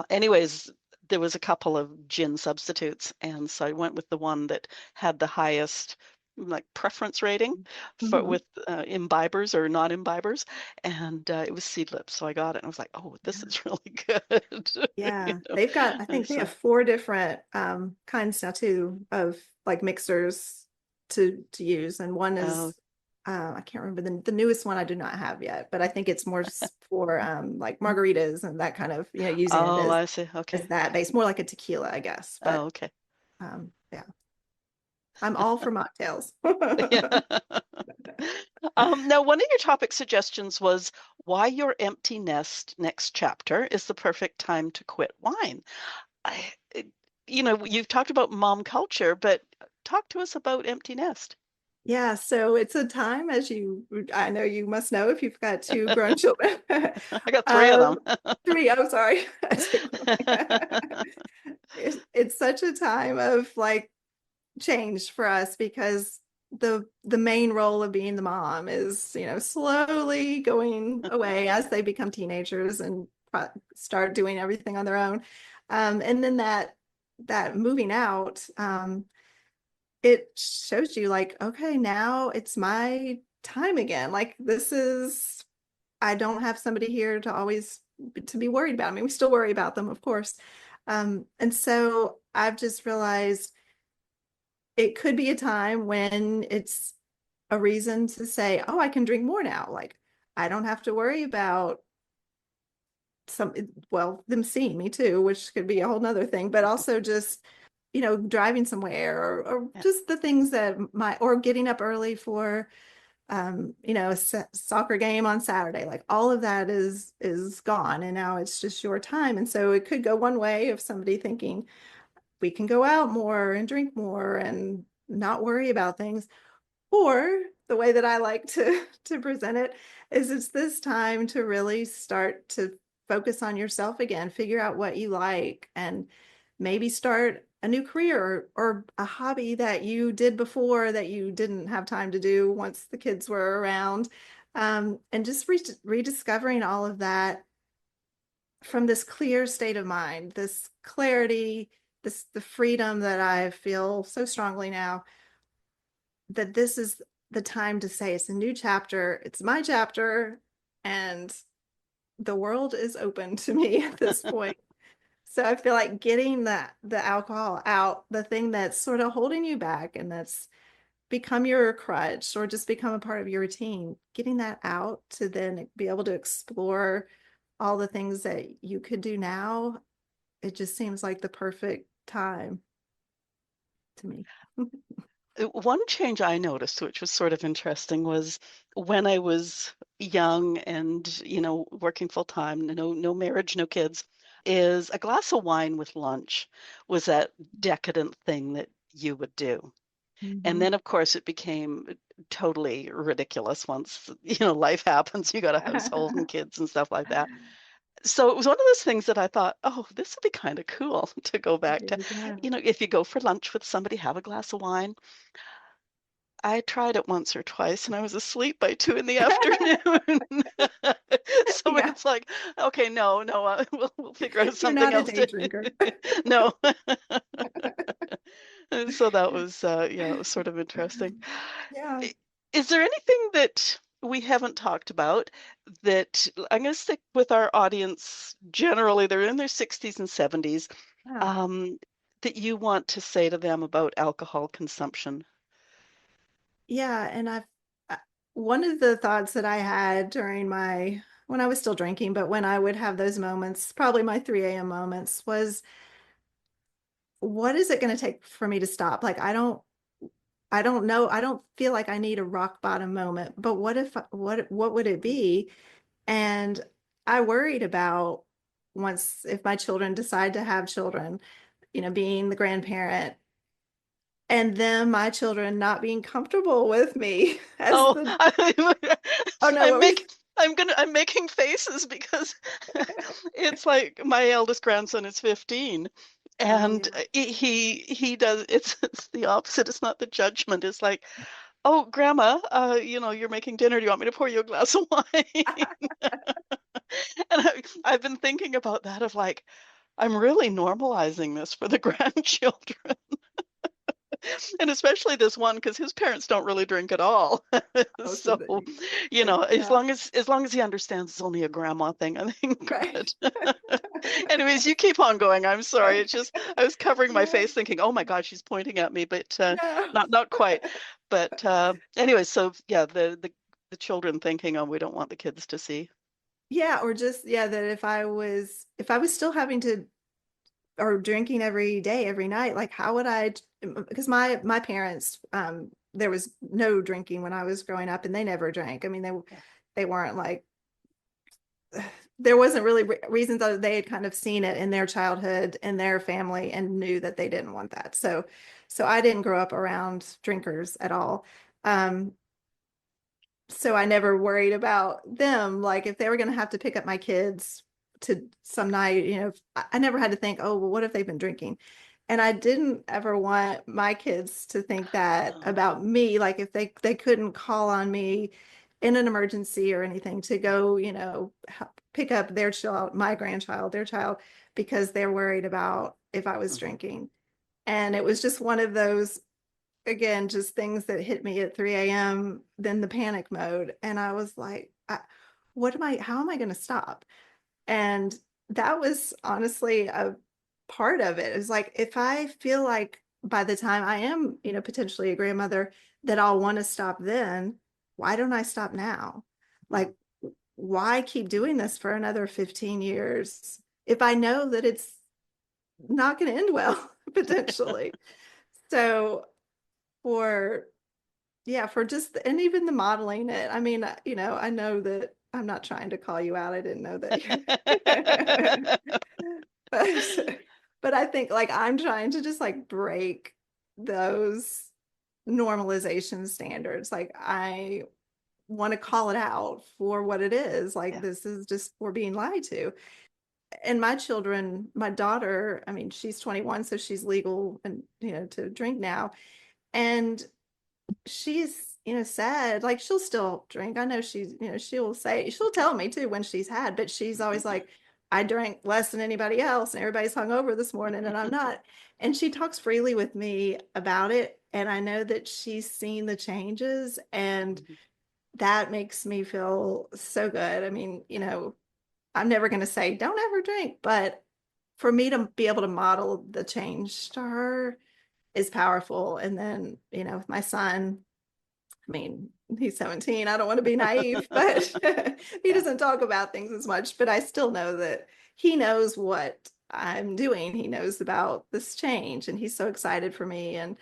Anyways, there was a couple of gin substitutes, and so I went with the one that had the highest like preference rating for Hmm. with imbibers or non-imbibers, and it was Seedlip. So I got it, and I was like, oh, this Yeah. is really good. you Yeah. know. They've got, I And think they have so, four different kinds now too of like mixers to use. And one oh, is I can't remember the newest one I do not have yet, but I think it's more for like margaritas and that kind of, using it Oh, I see. as Okay. that base, more like a tequila, I guess. Oh, But okay. yeah, I'm all for mocktails. Yeah. Now, one of your topic suggestions was why your empty nest next chapter is the perfect time to quit wine. I, it- you've talked about mom culture, but talk to us about empty nest. Yeah, so it's a time, I know you must know if you've got two grown children. I got three of them. Um, three, oh, sorry. I took one away. It's such a time of like change for us because the main role of being the mom is, slowly going away as they become teenagers and start doing everything on their own. And then that moving out, it shows you like, okay, now it's my time again. Like I don't have somebody here to always to be worried about. I mean, we still worry about them, of course. And so I've just realized it could be a time when it's a reason to say, oh, I can drink more now. Like I don't have to worry about some, well, them seeing me too, which could be a whole nother thing, but also just, driving somewhere or Yeah. just the things that or getting up early for, a soccer game on Saturday. Like all of that is gone. And now it's just your time. And so it could go one way of somebody thinking we can go out more and drink more and not worry about things. Or the way that I like to to present it is it's this time to really start to focus on yourself again, figure out what you like, and maybe start a new career or a hobby that you did before that you didn't have time to do once the kids were around. And just rediscovering all of that from this clear state of mind, this clarity, the freedom that I feel so strongly now that this is the time to say it's a new chapter, it's my chapter, and the world is open to me at this point. So I feel like getting the alcohol out, the thing that's sort of holding you back and that's become your crutch or just become a part of your routine, getting that out to then be able to explore all the things that you could do now, it just seems like the perfect time to me. One change I noticed, which was sort of interesting, was when I was young and, working full time, no marriage, no kids, is a glass of wine with lunch was that decadent thing that you would do. And Mhm. then, of course, it became totally ridiculous once, life happens, you got a household and kids and stuff like that. So it was one of those things that I thought, oh, this would be kind of cool to go back to. Yeah. If you go for lunch with somebody, have a glass of wine. I tried it once or twice and I was asleep by 2 in the afternoon. So Yeah. it's like, okay, no, no, we'll figure out You're something not a else day to. drinker. No. And so that was, yeah, it was sort of interesting. Yeah. Is there anything that we haven't talked about that I'm going to stick with our audience generally, they're in their 60s and 70s, Yeah. um, that you want to say to them about alcohol consumption? Yeah. And uh, one of the thoughts that I had when I was still drinking, but when I would have those moments, probably my 3 a.m. moments, was what is it going to take for me to stop? Like, I don't know. I don't feel like I need a rock bottom moment, but what would it be? And I worried about once if my children decide to have children, being the grandparent and then my children not being comfortable with me as Oh, the I'm, oh no, I'm what were you making I'm making faces because it's like my eldest grandson is 15 oh and yeah. he does it's the opposite. It's not the judgment. It's like, "Oh, grandma, you're making dinner. Do you want me to pour you a glass of wine?" And I've been thinking about that of like, I'm really normalizing this for the grandchildren. And especially this one because his parents don't really drink at all. Oh, so So, that as yeah, long as he understands it's only a grandma thing, I think. right. But anyways, you keep on going. I'm sorry. It's just I was covering my No, face thinking, "Oh my God, she's pointing at me," but no. not quite. But anyway, so yeah, the children thinking, "Oh, we don't want the kids to see." Yeah, or just yeah, that if I was still having to or drinking every day, every night, like how would I because my parents there was no drinking when I was growing up and they never drank. I mean Yeah. they weren't like there wasn't really reasons other they had kind of seen it in their childhood in their family and knew that they didn't want that. So I didn't grow up around drinkers at all. Um so I never worried about them. Like if they were going to have to pick up my kids to some night, I never had to think, oh, well, what if they've been drinking? And I didn't ever want my kids to think that Oh. about me. Like if they couldn't call on me in an emergency or anything to go, pick up their child, my grandchild, their child, because they're worried about if I was Mhm. drinking. And it was just one of those again, just things that hit me at 3 a.m., then the panic mode. And I was like, how am I going to stop? And that was honestly a part of it. It was like, if I feel like by the time I am, potentially a grandmother, that I'll want to stop then, why don't I stop now? Mhm. Like, why keep doing this for another 15 years if I know that it's not going to end well, potentially? So, for yeah, for just and even the modeling it. I mean, I know that I'm not trying to call you out. I didn't know that you but but I think like I'm trying to just like break those normalization standards. Like I want to call it out for what it is. Like Yeah. this is just we're being lied to. And my children, my daughter, I mean, she's 21, so she's legal and to drink now. And she's sad, like she'll still drink. I know she'll tell me too when she's had, but she's always like, I drank less than anybody else and everybody's hungover this morning and I'm not. And she talks freely with me about it, and I know that she's seen the changes, and Mhm. that makes me feel so good. I mean, I'm never going to say don't ever drink, but for me to be able to model the change to her is powerful. And then with my son, I mean, he's 17. I don't want to be naive, but he Yeah. doesn't talk about things as much. But I still know that he knows what I'm doing. He knows about this change, and he's so excited for me. And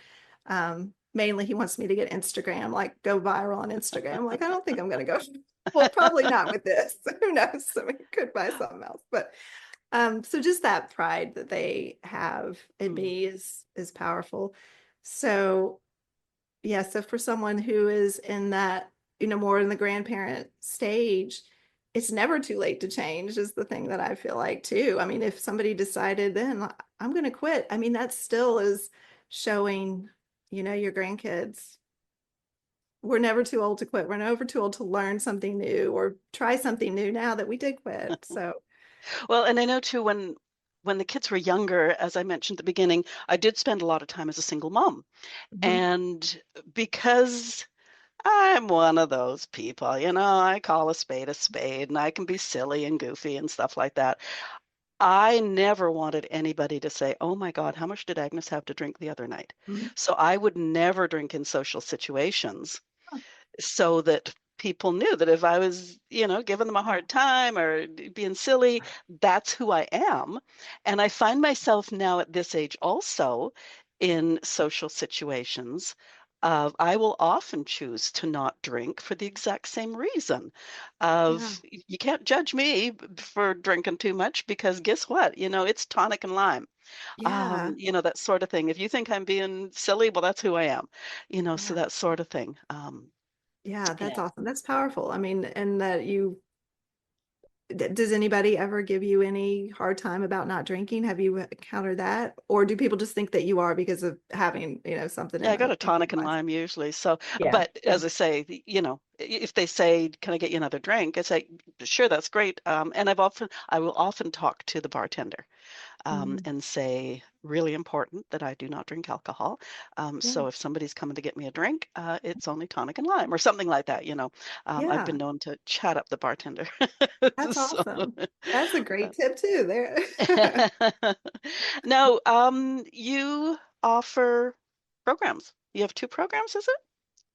mainly, he wants me to get Instagram, like go viral on Instagram. Like, I don't think I'm going to go. Well, probably not with this. Who knows? I mean, could buy something else. But so just that pride that they have in Mm. me is powerful. So yeah, so for someone who is in that, more in the grandparent stage, it's never too late to change is the thing that I feel like too. I mean, if somebody decided then I'm going to quit, I mean, that still is showing, your grandkids, we're never too old to quit. We're never too old to learn something new or try something new now that we did quit. So, Well, and I know too when the kids were younger, as I mentioned at the beginning, I did spend a lot of time as a single mom. mhm, And because I'm one of those people, I call a spade, and I can be silly and goofy and stuff like that. I never wanted anybody to say, "Oh my God, how much did Agnes have to drink the other night?" mhm. So I would never drink in social situations so that people knew that if I was, giving them a Yeah, hard time or being silly, that's who I am. And I find myself now at this age also in social situations. I will often choose to not drink for the exact same reason yeah, of you can't judge me for drinking too much because guess what? It's tonic and lime. yeah, That sort of thing. If you think I'm being silly, well, that's who I am. So yeah. that sort of thing. Yeah, that's Yeah. awesome. That's powerful. I mean, and that does anybody ever give you any hard time about not drinking? Have you encountered that? Or do people just think that you are because of having, something Yeah, in I got a the tonic and glass? lime usually. So, Yeah. but Yeah. as I say, if they say, "Can I get you another drink?" I say, "Sure, that's great." And I will often talk to the bartender Mm. and say, really important that I do not drink alcohol. Yeah. So if somebody's coming to get me a drink, it's only tonic and lime or something like that, you know. I've been Yeah. known to chat up the bartender. That's So, awesome. That's a great tip too there. now, you offer programs. You have two programs, is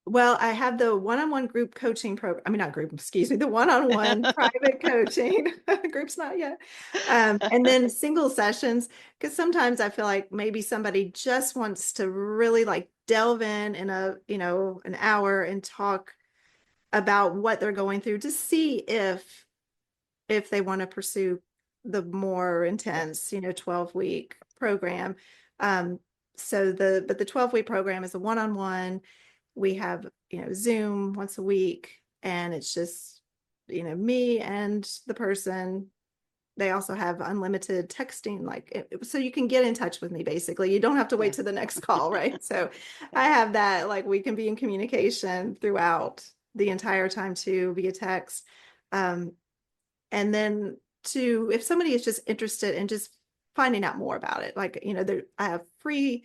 Well, I have the one-on-one group coaching program. I mean, not group, excuse me, the one-on-one it? private coaching. Group's not yet. And then single sessions, because sometimes I feel like maybe somebody just wants to really like delve in a, an hour and talk about what they're going through to see if they want to pursue the more intense, 12-week program. Um, but the 12-week program is a one-on-one. We have, Zoom once a week, and it's just, me and the person. They also have unlimited texting, so you can get in touch with me basically. You don't have to wait Yeah. to the next call, right? So I have that, like we can be in communication throughout the entire time too, via text. Um, and then if somebody is just interested in just finding out more about it, like I have free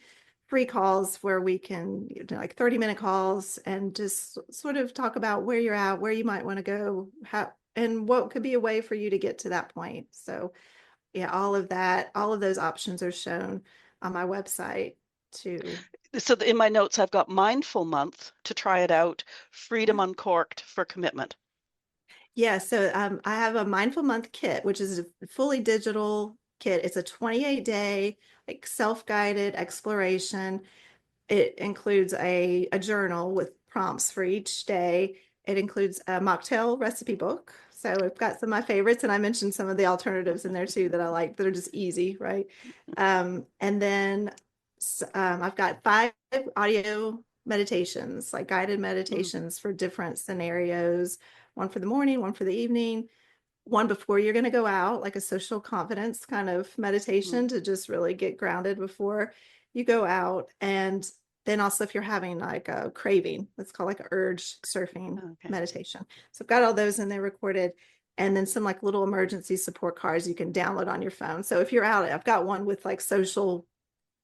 calls where we can like 30-minute calls and just sort of talk about where you're at, where you might want to go, how and what could be a way for you to get to that point. So yeah, all of those options are shown on my website too. So in my notes, I've got Mindful Month to try it out, Yeah. Freedom Uncorked for commitment. Yeah, so I have a mindful month kit, which is a fully digital kit. It's a 28-day like self-guided exploration. It includes a journal with prompts for each day. It includes a mocktail recipe book. So I've got some of my favorites, and I mentioned some of the alternatives in there too that I like that are just easy, right? And then I've got 5 audio meditations, like guided Mm, meditations for different scenarios, one for the morning, one for the evening, one before you're going to go out, like a social confidence kind of mm, meditation to just really get grounded before you go out. And then also if you're having like a craving, it's called like an urge surfing okay. meditation. So I've got all those in there recorded. And then some like little emergency support cards you can download on your phone. So if you're out, I've got one with like social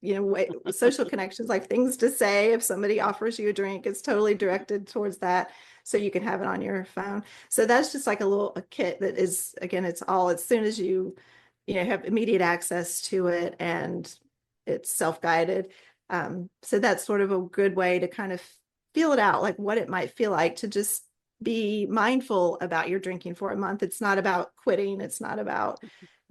connections, like things to say if somebody offers you a drink. It's totally directed towards that, so you can have it on your phone. So that's just like a kit that is, again, it's all as soon as you have immediate access to it, and it's self-guided. So that's sort of a good way to kind of feel it out, like what it might feel like to just be mindful about your drinking for a month. It's not about quitting. It's not about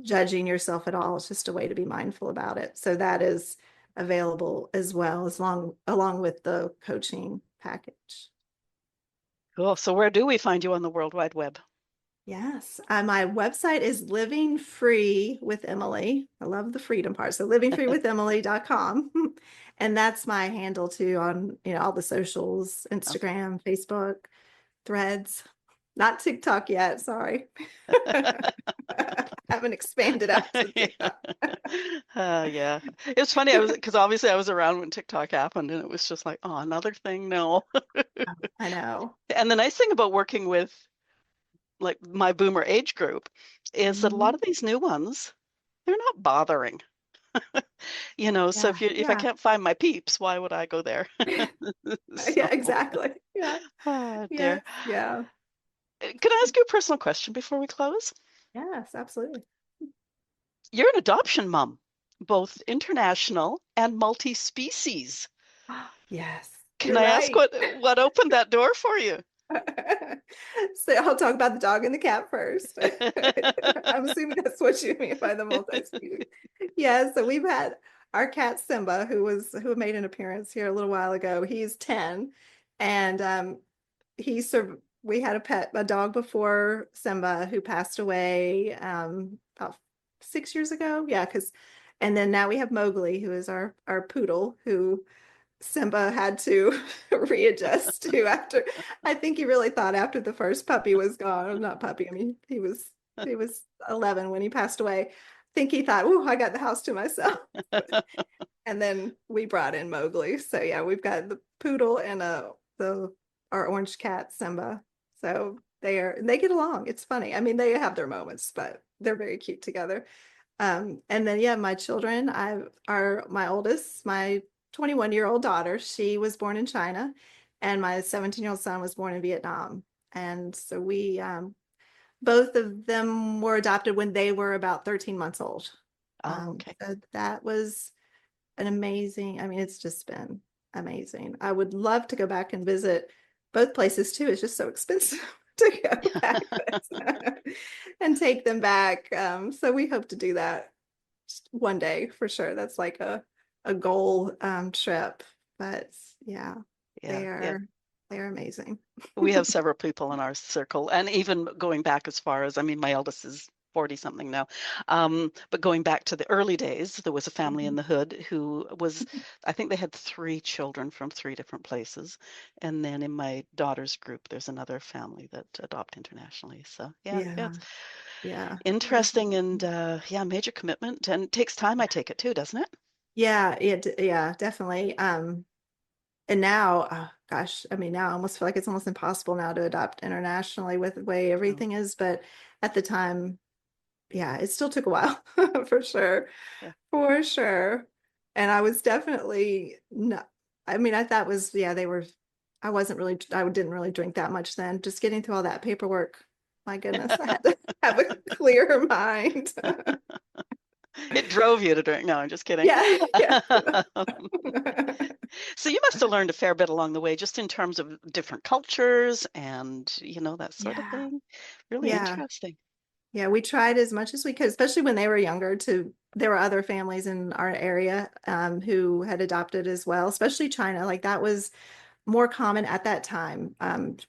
judging yourself at all. It's just a way to be mindful about it. So that is available as well, along with the coaching package. Cool. So where do we find you on the World Wide Web? Yes, my website is Living Free with Emily. I love the freedom part. So livingfreewithemily.com. And that's my handle too on, all the socials, Okay. Instagram, Facebook, Threads. Not TikTok yet, sorry. Haven't expanded out to TikTok. Yeah. It's funny. I was because obviously I was around when TikTok happened, and it was just like, oh, another thing. No. I know. And the nice thing about working with like my boomer age group is that a lot Mhm. of these new ones, they're not bothering. So Yeah, if I yeah. can't find my peeps, why would I go there? Yeah, So, exactly. Yeah. ah, Yes. dear. Yeah. Can I ask you a personal question before we close? Yes, absolutely. You're an adoption mom, both international and multi-species. Yes, Can you're I ask right. what opened that door for you? So I'll talk about the dog and the cat first. I'm assuming that's what you mean by the multi-species. Yeah, so we've had our cat Simba, who made an appearance here a little while ago. He's 10, and we had a dog before Simba who passed away about 6 years ago. Yeah, and then now we have Mowgli, who is our poodle, who Simba had to readjust to after. I think he really thought after the first puppy was gone, not puppy. I mean, he was 11 when he passed away. I think he thought, "Oh, I got the house to myself." And then we brought in Mowgli. So yeah, we've got the poodle and the our orange cat Simba. So they get along. It's funny. I mean, they have their moments, but they're very cute together. And then yeah, my children, I are my oldest, my 21-year-old daughter, she was born in China, and my 17-year-old son was born in Vietnam. And so we both of them were adopted when they were about 13 months old. Oh, okay. So that was an amazing, I mean, it's just been amazing. I would love to go back and visit both places too. It's just so expensive to go back and take them back. So we hope to do that one day for sure. That's like a goal trip. But yeah, Yeah, they yeah. are they are amazing. We have several people in our circle, and even going back as far as, I mean, my eldest is 40 something now. But going back to the early days, there was a family in Mhm. the hood who was, I think they had three children from three different places. And then in my daughter's group, there's another family that adopt internationally. So yeah, Yeah, it's yeah. It is interesting and amazing. yeah, major commitment and it takes time, I take it too, doesn't it? Yeah, yeah, definitely. And now, oh, gosh, I mean, now I almost feel like it's almost impossible now to adopt internationally with the way Oh, everything is. But at the time, yeah, it still took a while for sure, yeah. for sure. And I was definitely not, I mean, I thought was, yeah, I wasn't really, I didn't really drink that much then. Just getting through all that paperwork. My goodness, I had to have a clear mind. It drove you to drink. No, I'm just kidding. Yeah, yeah. So you must have learned a fair bit along the way, just in terms of different cultures and, that sort of Yeah, thing. Really yeah. interesting. Yeah, we tried as much as we could, especially when they were younger, there were other families in our area who had adopted as well, especially China. Like that was more common at that time.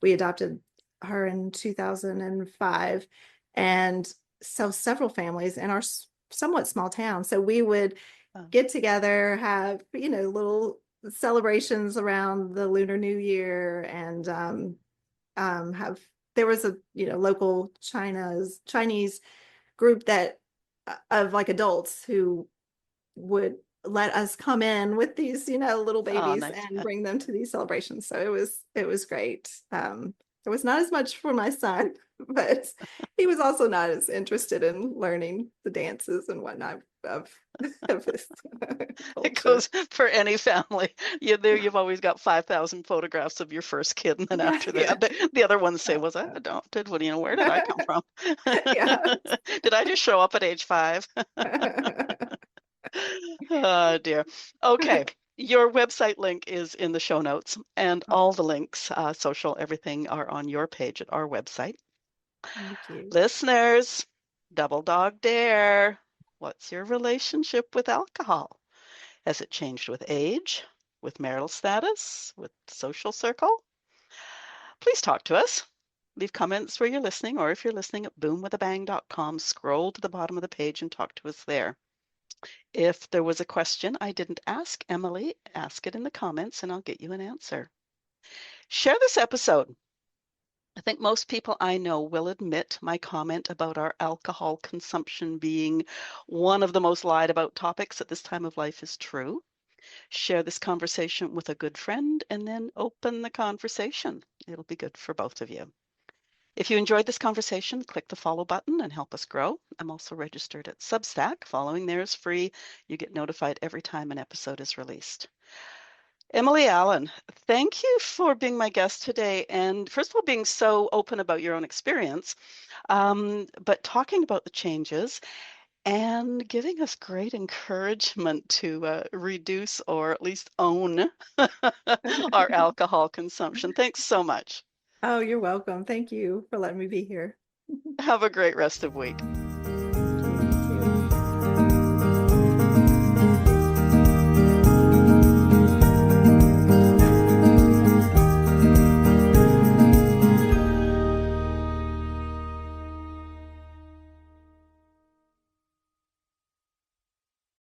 We adopted her in 2005, and so several families in our somewhat small town. So we would Oh, get together, have, little celebrations around the Lunar New Year, and have there was a local Chinese group that of like adults who would let us come in with these little oh, babies nice. and bring them to these celebrations. So it was great. There was not as much for my son, but he was also not as interested in learning the dances and whatnot of of this It culture. goes for any family. You've always got 5,000 photographs of your first kid, and then Yeah, after yeah. that, the other ones say, "Was I adopted? What do you know? Where did I come from? Yeah. Did I just show up at age 5?" Oh dear. Okay. Your website link is in the show notes, and all the links, social, everything are on your page at our website. Thank you. Listeners, double dog dare. What's your relationship with alcohol? Has it changed with age, with marital status, with social circle? Please talk to us. Leave comments where you're listening, or if you're listening at boomwithabang.com, scroll to the bottom of the page and talk to us there. If there was a question I didn't ask Emily, ask it in the comments and I'll get you an answer. Share this episode. I think most people I know will admit my comment about our alcohol consumption being one of the most lied about topics at this time of life is true. Share this conversation with a good friend and then open the conversation. It'll be good for both of you. If you enjoyed this conversation, click the follow button and help us grow. I'm also registered at Substack. Following there is free. You get notified every time an episode is released. Emily Allen, thank you for being my guest today. And first of all, being so open about your own experience, but talking about the changes and giving us great encouragement to reduce or at least own our alcohol consumption. Thanks so much. Oh, you're welcome. Thank you for letting me be here. Have a great rest of week.